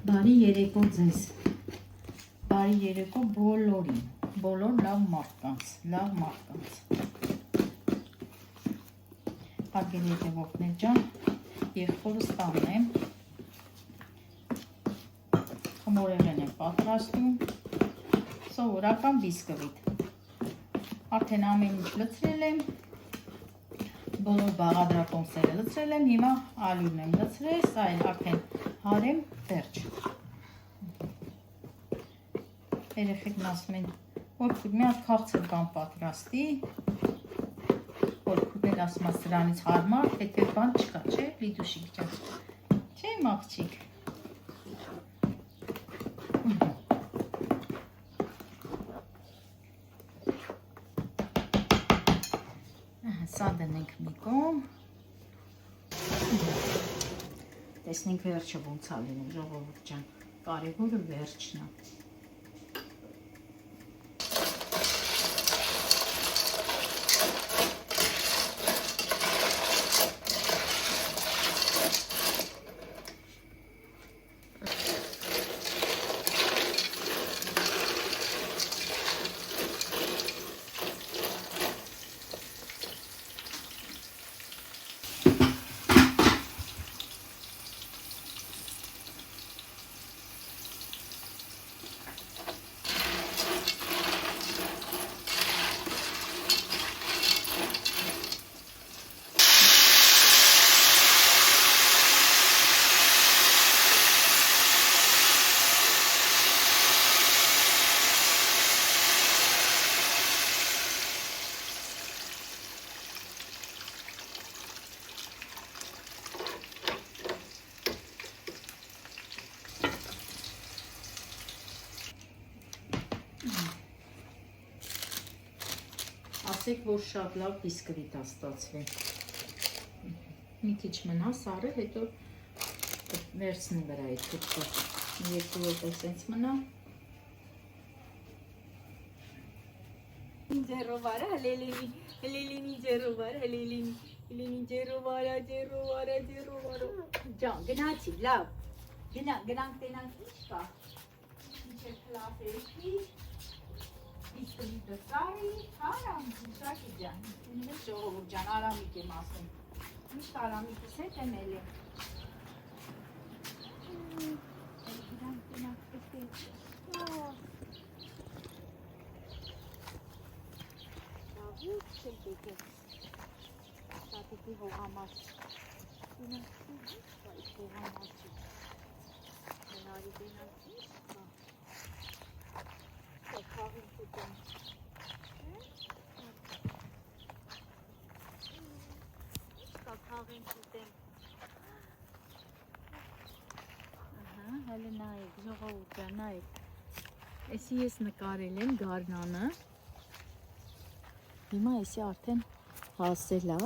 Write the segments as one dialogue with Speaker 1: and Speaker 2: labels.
Speaker 1: Բարի երեկո ձեզ, բարի երեկո բոլորին, բոլոր լավ մարդկանց, հարգելի հետևորդներ ջան, եղբորս տանն եմ, խմորեղեն եմ պատրաստում, սովորական բիսկվիտ, արդեն ամեն ինչ լցրել եմ, բոլոր բաղադրատոմսերը լցրել եմ, հիմա ալյուրն եմ լցրել, սա էլ արդեն հարեմ վերջ։ Երեխեքն ասում են, որ մի հատ քաղցր բան պատրաստի, որ քույրն ասում է սրանից հարմար, հետո բան չկա, չէ, Լիդուշիկ ջան, չէ իմ աղջիկ։ Սա դնենք մի կողմ, տեսնենք վերջը ոնց է լինում, ժողովուրդ ջան, կարևորը վերջն է։ Ասեք, որ շատ լավ բիսկվիտ է ստացվել։ Մի քիչ մնա սարը, հետո վերցնի վրայի թուղթը։ Երկու րոպե սենց մնա։
Speaker 2: Ջերովարա, հելելինի ջերովարա, հելելինի ջերովարա։ Ջան, գնացի, լավ։ Գնանք տենանք ինչ կա։ Ինչ է կլասեքի։ Բիսկվիտը սարի, արամ, Շակի ջան, ինձ ժողովուրդ ջան, արամիկ եմ ասում, միշտ արամիկս հետ եմ էլ եմ։ Լավուց չեմ տեկել, շատիկի հողամաս, ինձ հողամասի, հնարի դենանք ինչ կա։ Քաղին կուտեմ, ինչ կա քաղին կուտեմ, հələ նայեք, ժողովուրդ ջան, նայեք, էսի ես նկարել եմ գարնանը, հիմա էսի արդեն հասել է,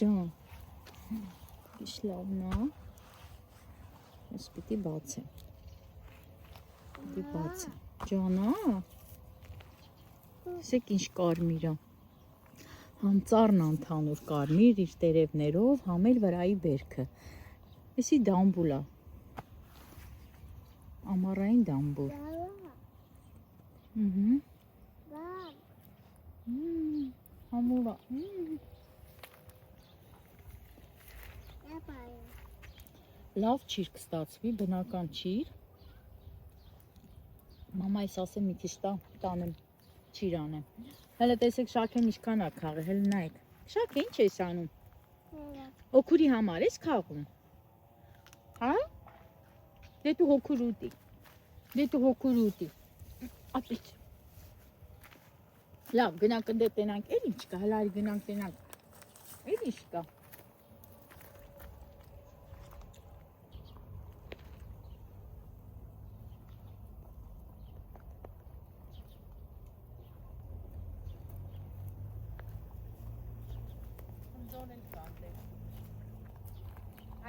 Speaker 2: ջան, ինչ լավն է, ես պիտի բացեմ, Ջանա, սեք ինչ կարմիր է, համ ծառն ընդհանուր կարմիր իր տերևներով, համ էլ վրայի բերքը, էսի դամբուլ է, ամառային դամբուլ, համուր է, լավ չիր կստացվի, բնական չիր, մամայիս ասեմ մի քիչ տանեմ, չիր անեմ, հələ տեսեք Շաքեն ինչքան է քաղել, հələ նայեք, Շաքե ինչ ես անում, հոգուրի համար ես քաղում, հա, դե դու հոգուր ուտի, ապիչ, լավ, գնանք ընդ տենանք, էլ ինչ կա, հələ արի գնանք տենանք, էլ ինչ կա,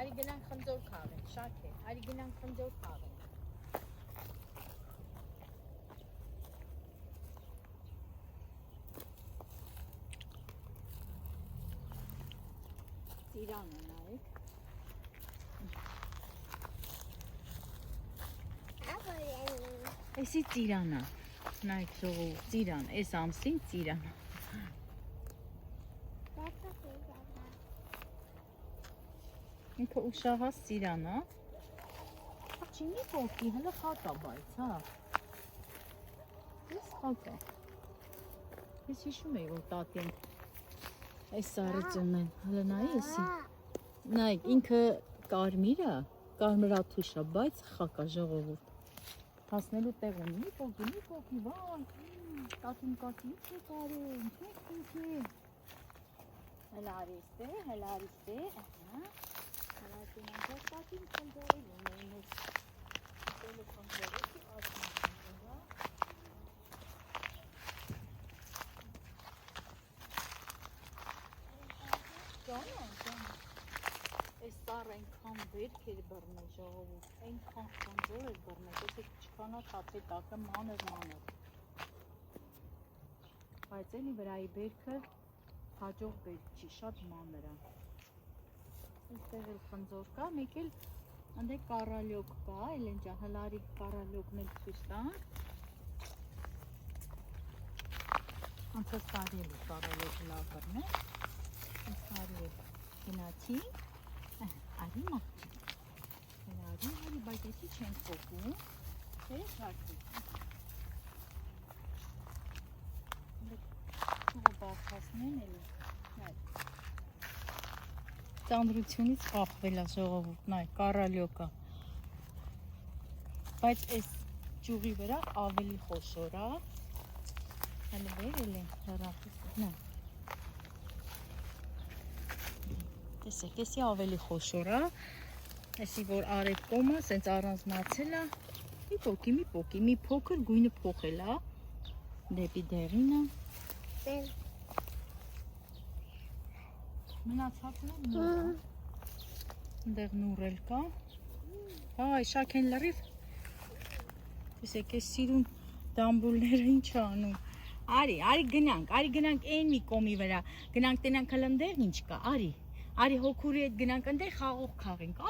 Speaker 2: Արի գնանք խնձոր քաղենք, Շաքե, արի գնանք խնձոր քաղենք։ Ծիրանը նայեք։ Էսի ծիրանա։ Նայեք ժողովուրդ, ծիրան, այս ամսին ծիրանա։ Ինքը ուշահաս ծիրանա։ Չինի փոքի, հələ խակա բայց, հա։ Ես խակա։ Ես հիշում եի, որ տատին այս սարը ծնեն, հələ նայի էսի։ Նայեք, ինքը կարմիրը, կարմրաթուշ է, բայց խակա ժողովուրդ։ Հասնելու տեղ ունի, մի փոքի, վայ, տատին կատի, ինչ է կարում, ինչ է։ Հələ արիստե, ահա։ Հələ տենանք տատին խնդրել ունեին ես։ Տելեֆոն դերեցի, ասում Ջան, այս սարը այնքան վերք էր բռնել ժողովուրդ, այնքան խնձոր էր բռնել, տեսեք չկանա թափի տակը մանր։ Բայց էլի վրայի վերքը հաջող վերք չի, շատ մանր է։ Այստեղ էլ խնձոր կա, մեկ էլ ընդ կարալյոկ կա, Էլեն ջան, հլարի կարալյոկն էլ ցույց տանք։ Անցած տարի էլ կարալյոկը լավ բռնել։ Այս տարի էլ գնացի, արի մաղջիկ, արի, բայց եսի չենք փոքում, թե շարքի, ճուղը բարձասնեն էլի, ծանրությունից խախվել է ժողովուրդ, նայ, կարալյոկը, բայց այս ճուղի վրա ավելի խոշոր է, հələ վեր էլ են, հեռախիսն է, տեսեք, եսի ավելի խոշոր է, եսի որ արև կոմը, սենց առանձնացել է, մի պոկի, մի փոքր գույնը փոխել է, դեպի դեղինը, մնացածն է նուր է, ընդեղ նուր էլ կա, հայ, շակ են լրիվ, տեսեք, ես սիրուն դամբուլները ինչ անում, արի գնանք են մի կոմի վրա, գնանք տենանք հələ ընդեղ ինչ կա, Արի հոգուրի հետ գնանք ընդեղ խաղող խաղենք,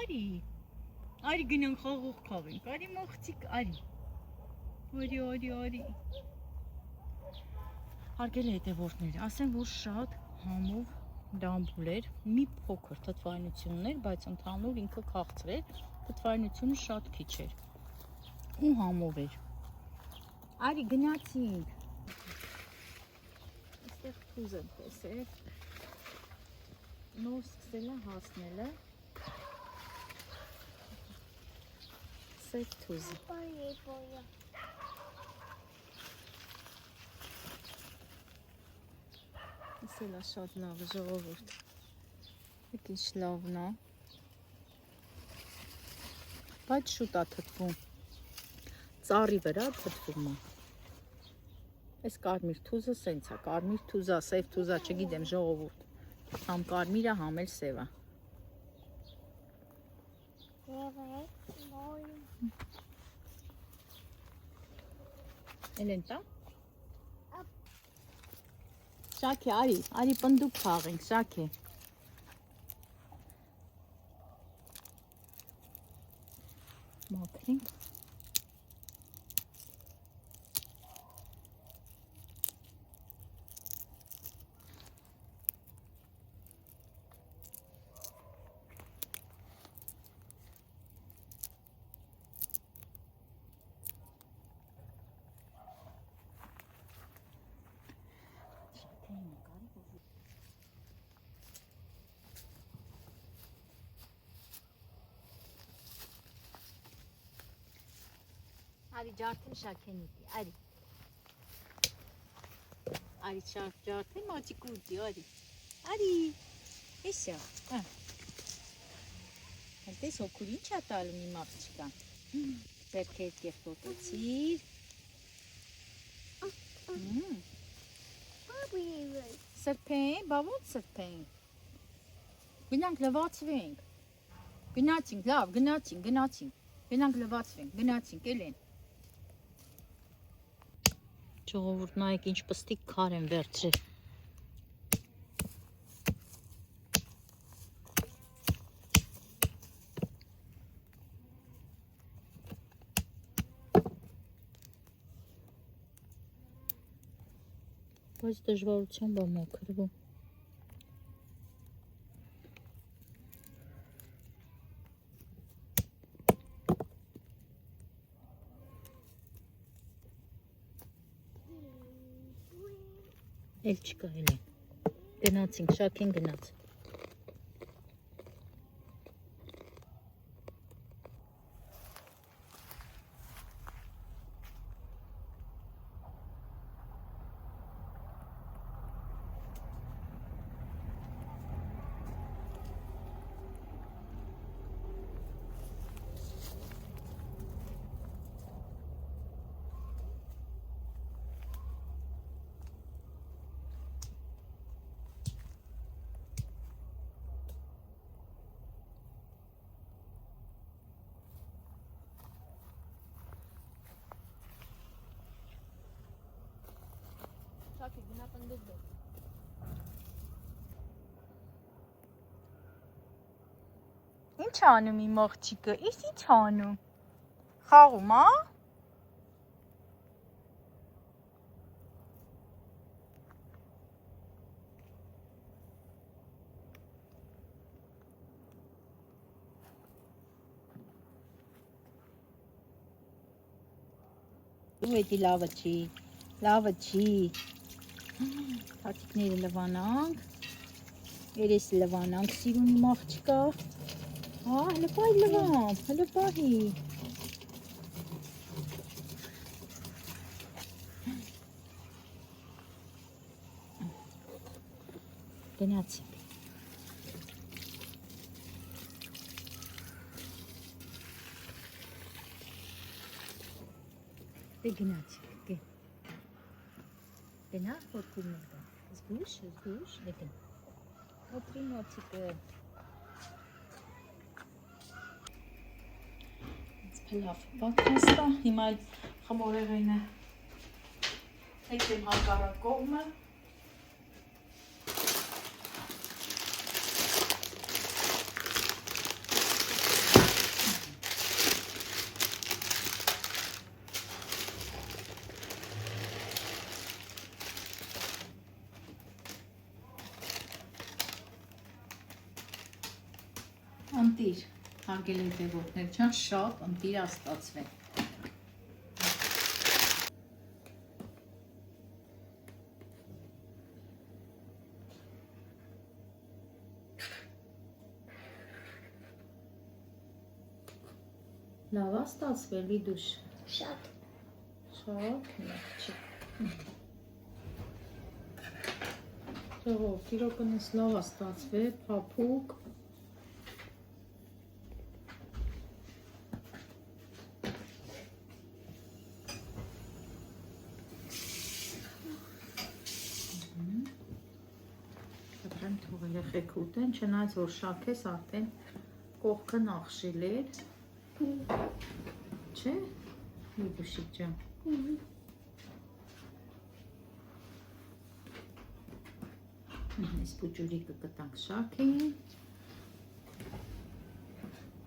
Speaker 2: արի գնանք խաղող խաղենք, արի մոխցիկ, արի, հարգել հետևորդներ, ասեմ, որ շատ համով դամբուլ էր, մի փոքր թթվայնություններ, բայց ընդհանուր ինքը քաղցր էր, թթվայնությունը շատ քիչ էր, ու համով էր, արի գնացինք, այստեղ թուզ եմ տեսեք, նոր սկսել է հասնելը, սեկ թուզի, իսել է շատ լավ ժողովուրդ, եկ ինչ լավն է, բայց շուտ է թթվում, ծառի վրա թթվում է, այս կարմիր թուզը սենց է, կարմիր թուզա, սև թուզա, չգիտեմ ժողովուրդ, համ կարմիրը, համ էլ սևա։ Էլեն տա։ Շակ է, արի պնդուկ խաղենք, շակ է։ Մաքրենք։ Արի ջարդեմ շաքենիտի, արի ջարդեմ մաճիկ ուտի, արի, էսյա, հենտես հոգուր ինչ է տալում իմ աղջիկան, ձերքերդ կեղտոտեցիր, սրբեն, բա ոնց սրբեն, գնանք լվացվենք, գնացինք, լավ, գնանք լվացվենք, գնացինք, էլ են, ժողովուրդ նայեք ինչ պստիկ քար են վերցրել, Բայց դժվարությամբ է մաքրվում։ Էլ չկա էլի։ Գնացինք, Շաքեն գնաց։ Շաքե գնա պնդուկ դե։ Ինչ անում իմ աղջիկը, ինչ անում։ Խաղում, հա։ Ու էդի լավը չի, լավը չի։ Թաթիկները լվանանք, երես լվանանք, սիրուն իմ աղջիկա։ Հա, հլը պահի լվամ, հլը պահի։ Գնացինք։ Դե գնացինք, գնա, խորքումներ գան, զգուշ, դե գնա, ոտրի մոտիկը, լավ պատրաստա, հիմա այդ խմորեղենը եկեմ հակառակ կողմը, ընտիր, հարգել է դևողներ չան, շատ ընտիր աստացվեն։ Լավ աստացվել, Լիդուշ։
Speaker 3: Շատ։
Speaker 2: Շատ, չի։ Ժողով, իրոքնես լավ աստացվել, փափուկ։ Թող երեխեք ուտեն, չնայած որ Շաքես արդեն կողքը նախշել էր, չէ, Լիդուշիկ ջան։ Այս պուճուրիկը կտանք Շաքեին,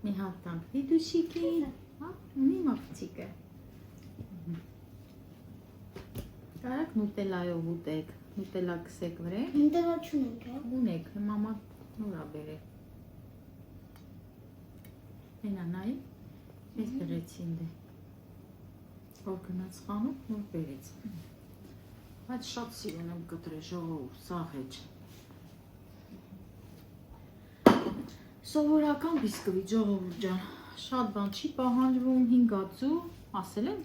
Speaker 2: մի հատ տանք Լիդուշիկին, ունի մաղցիկը։ Կարակ նուտելայով ուտեք, նուտելա կսեք վրե։
Speaker 3: Նուտելա չունենք, հա։
Speaker 2: Ունեք, մամա նորա բերե։ Հենա նայի, ես բերեցին դե։ Որ գնաց խանութ, նոր բերեց։ Այդ շատ սիրուն եմ կտրե, ժողով, սաղեջ։ Սովորական բիսկվիթ, ժողովուրդ ջան, շատ բան չի պահանջվում, 5 ածու, ասել եմ,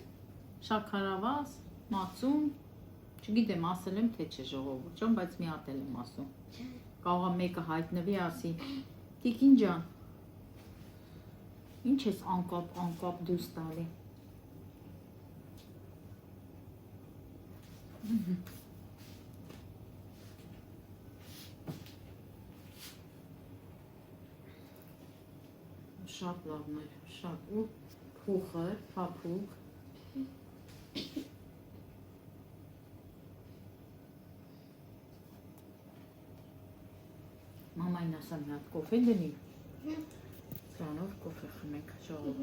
Speaker 2: շաքարավազ, մածուն, չգիտեմ, ասել եմ, թե չէ ժողովուրդ ջան, բայց մի հատ եմ ասում։ Կարող է մեկը հայտնվի ասի, Տիկին ջան, ինչ ես անկապ դուրս տալի։ Շատ լավն էր, շատ ու փուխր, փափուկ։ Մամային ասա մի հատ կոֆե դնի, սրանով կոֆե խմենք ժողով։